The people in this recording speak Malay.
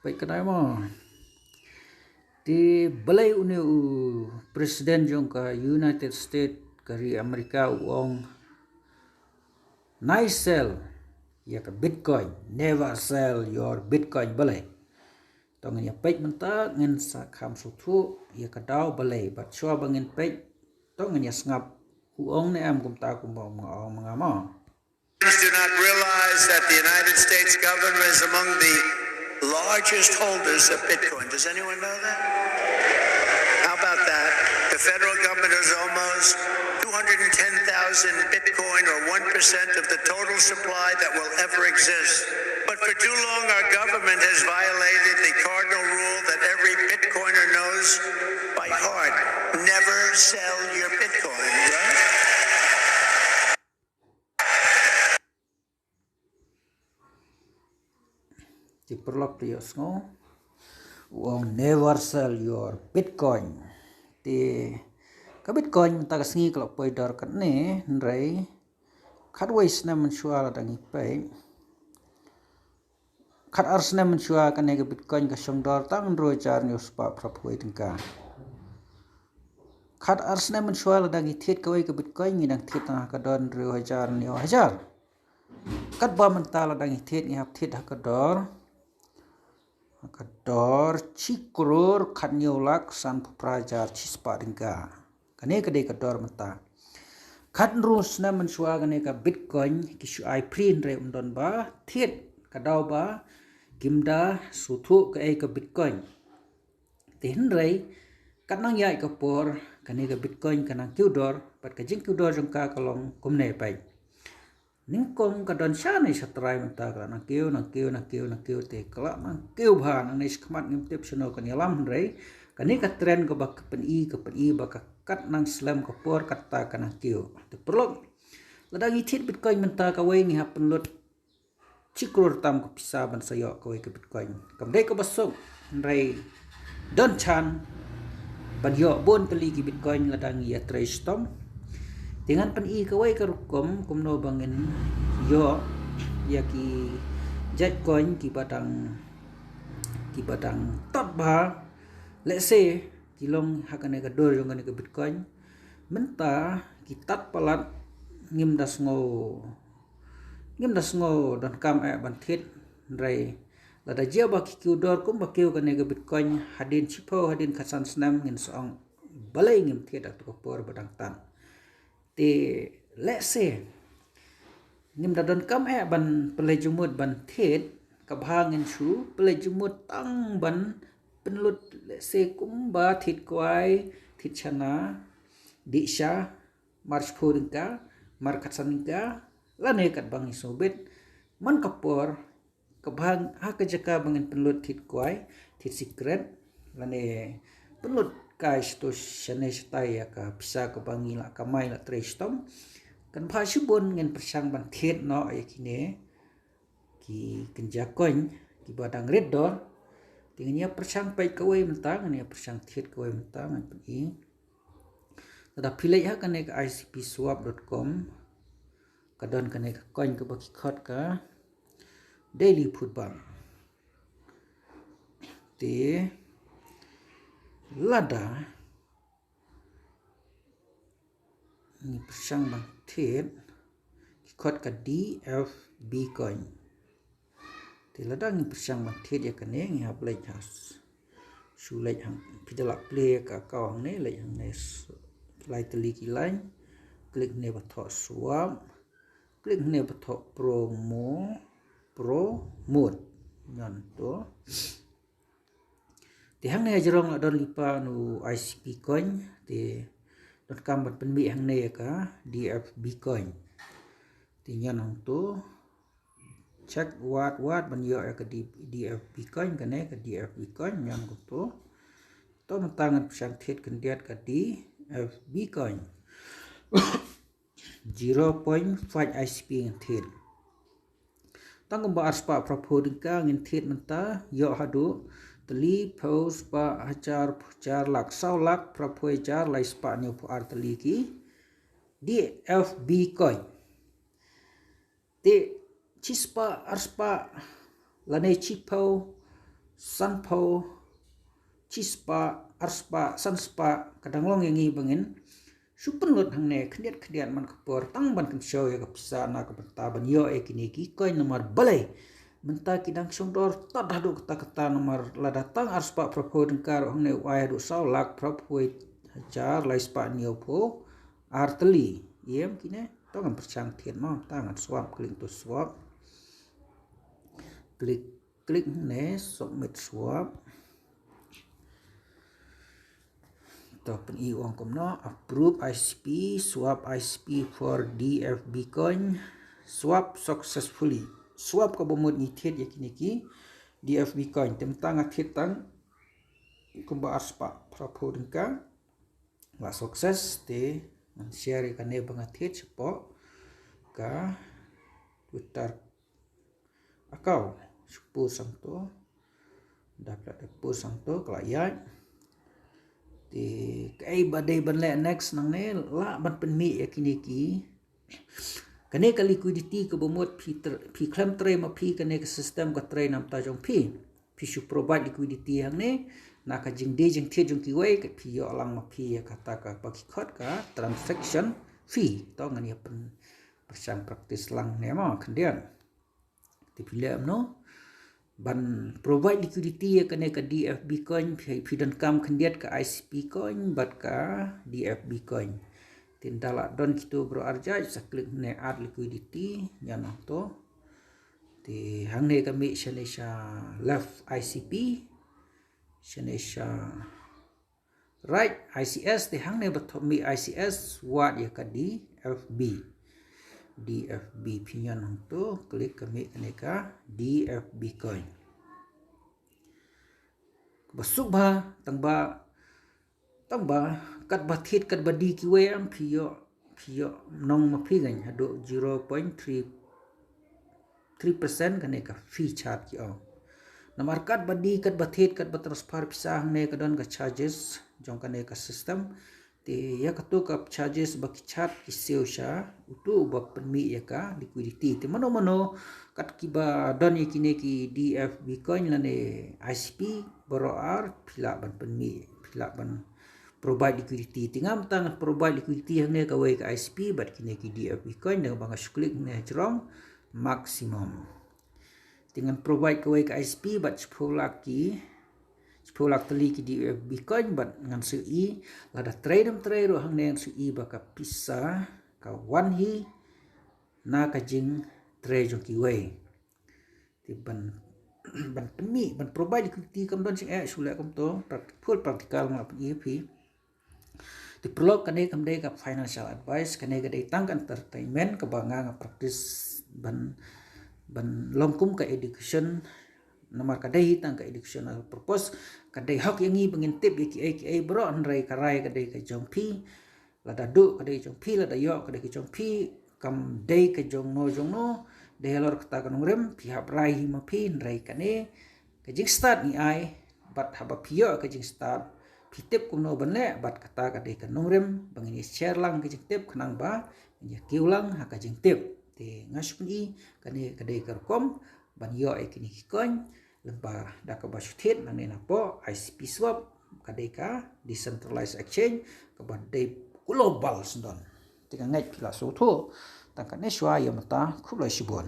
Baik kenai mo. Di balai uni presiden jong ka United States kari Amerika uang nai sell ya ka Bitcoin, never sell your Bitcoin balai. Tong ya baik menta ngin sa kham sutu ya ka dau balai bat chua bangin baik tong ya ngap uang ne am kum ta kum mga mo. Do not realize that the United States government is among the largest holders of Bitcoin. Does anyone know that? How about that? The federal government has almost 210,000 Bitcoin, or 1% of the total supply that will ever exist. But for too long, our government has violated the cardinal rule that every Bitcoiner knows by heart. Never sell your Bitcoin, right? Di perlok prios ngo uang never sell your Bitcoin. Di ka Bitcoin ta kasngi kalau poi dar kat ne nrai khatwais na mensual dangi pai khat ars na mensual kan ne ka Bitcoin ka song dar tang ro jar news pa prapoi tingka khat ars na mensual dangi thit ka ka Bitcoin ngi dang thit na ka don ro hajar ni hajar kat ba mental dangi thit ngi hap thit ha ka dor cikrur kanyolak san prajar cispa ringka kane kade ka dor mata khat rus na mensua kane ka Bitcoin ki ai print re undon ba thiet ka dau ba gimda suthu ka ka Bitcoin tin rei kanang yai ka por kane ka Bitcoin kanang kyudor pat ka jing kyudor jongka kalong kumne pai ningkong kadon sya nei satrai menta ka na kiu te kala na kiu bha na nei skmat ngim tip seno kan yalam rei kani ka trend ka bak pen i ba ka kat nang slam ka por kata kana kiu te perlu ladang ithit Bitcoin menta ka wei ngi hapen lot cikrur tam ka pisa ban sayo ka wei ka Bitcoin kam dei ka basok rei don chan ban yo bon teli ki Bitcoin ladang ya trace tom dengan pen i kawai ka rukom kumno bangin yo ya ki Bitcoin ki badang tot ba let's say kilong hakane ka dor yung ka Bitcoin menta ki tat palat ngim das ngo don kam ban thit rai lada jia ba ki dor kum ba kiu kane ka Bitcoin hadin chipo hadin khasan snam ngin song balai ngim thit at ko por badang tan ti let's say ngim da don kam ban pelai jumut ban thit ka bhangin chu pelai jumut tang ban penlut let's say kumba thit kwai thit chana di sha march phuringka mar khatsaningka lane kat bang isobet man kapor ka bhang ha ka jaka bangin penlut thit kwai thit secret lane penlut kai sto shane stai ya ka pisa ka bangi la kamai la trestom kan pha shibon ngen persang ban thiet no ya kine ki kenjakoin ki badang red door tingnya persang pai kawai mentang ne persang thiet kawai mentang an i tada pilai ha kan ka icpswap.com kadon kan ka coin ka baki khot ka daily football te lada ni persang bang thiet khot ka DFB coin ti lada ni persang bang thiet ya kane ngi hap lek has su lek hang pidala play ka ka hang ne lek hang ne lai teli ki lain klik ne ba tho swap klik ne ba tho promote nyan to ti hang ne jarong adon lipa nu ICP coin ti dot kam bat penmi hang ne ka DFB coin ti nyan hang to check what ban yo ka DFB coin ka ne ka DFB coin nyan ko to tangan pesan thiet kendiat ka DFB coin 0.5 ICP ngin thiet tang ba aspa propodingka ngin thiet menta yo hadu teli pos pa hajar pujar lak sau lak prapoi jar lai spa nyu pu arteli ki DFB coin te chispa arspa lane chipo Sanpo, Chispa, Arspa, Sanspa, kadang long yang bangin. Supen lot hang ne kediat man kapor tang ban kan show ya kapisa na kapenta ban yo kini ki koin nomor balai. Menta kidang sondor tak dadu kata nomor la datang Arspa propo dengkar hang ne wai du sau lak propo jar lai spa niopo arteli. Yem kine tangan percang tian ma tangan swap klik tu swap. Klik ne submit swap. Topen i uang komno approve ICP swap ICP for DFB coin swap successfully swap ko bomod ni thet yakini ki DFB coin tentang athet tang kumba Arspa prapo dengka la sukses te share ka ne bang athet sepo ka Twitter akau supu santo dapat post santo kelayan di kai badai banle next nang ne la ban penmi yakini ki kane ka liquidity ko bomot pi claim tray ma pi kane ka system ka tray nam ta jong pi su provide liquidity hang ne na ka jing de jing the jong ki wei ka pi yo alang ma pi kata ka baki khot ka transaction fee to ngani pen percang praktis lang ne ma kendian ti pilem no ban provide liquidity kane ka DFB coin fi dan kam kendiat ka ICP coin bat ka DFB coin tindala don kitu bro arja sa klik ne add liquidity yana to ti hang ne kami shanesha left ICP shanesha right ICS ti hang ne batomi ICS wat ya ka DFB pinyan to klik kami kaneka DFB coin basuk ba tangba kat bathit kat badi ki we am phiyo nong ma phi gan hado 0.3% kaneka fee charge yo namar kat badi kat bathit kat transfer pisah ne kadon ka charges jong kaneka system te ya katu kap charges baki chat kiseu sha utu ba penmi ya ka liquidity te mano kat kiba don yakine ki DFB coin lane ICP boroar phila ban penmi phila ban provide liquidity tingam tang provide liquidity hang ne ka wei ka ICP bat kine ki DFB coin dengan banga klik ne jrong maximum dengan provide ka wei ka ICP bat 10 lak tali ki DFB coin bat ngan su i lada trade ro hang ne su i baka pisa ka wan hi na ka jing trade jong ki wei ti ban temi ban provide liquidity kam don sing sula kam to full practical ma pi ti prolog kane kam dei ka financial advice kane ga dei tang entertainment ka banga practice ban longkum ka education namar kadai tang ka educational purpose kadai hak yangi bangin tip ki bro anrai karai kadai ka jongpi lada du kadai jongpi lada yo kadai ka jongpi kam dei ka jong no de lor kata kan rem pihak rai ma pin rai kane ka jing start ni ai bat haba pio ka jing start pitip kum no banle bat kata kadai ka nongrem bangini share lang ka jing tip khanang ba nya kiulang ha ka jing tip te ngasuni kane kadai ka kom ban yo kini coin lemba daka basuthet nane na po ICP swap kadeka decentralized exchange kabadai global sendon tika ngai pila so tho tangkane shwa yamata khublai shibon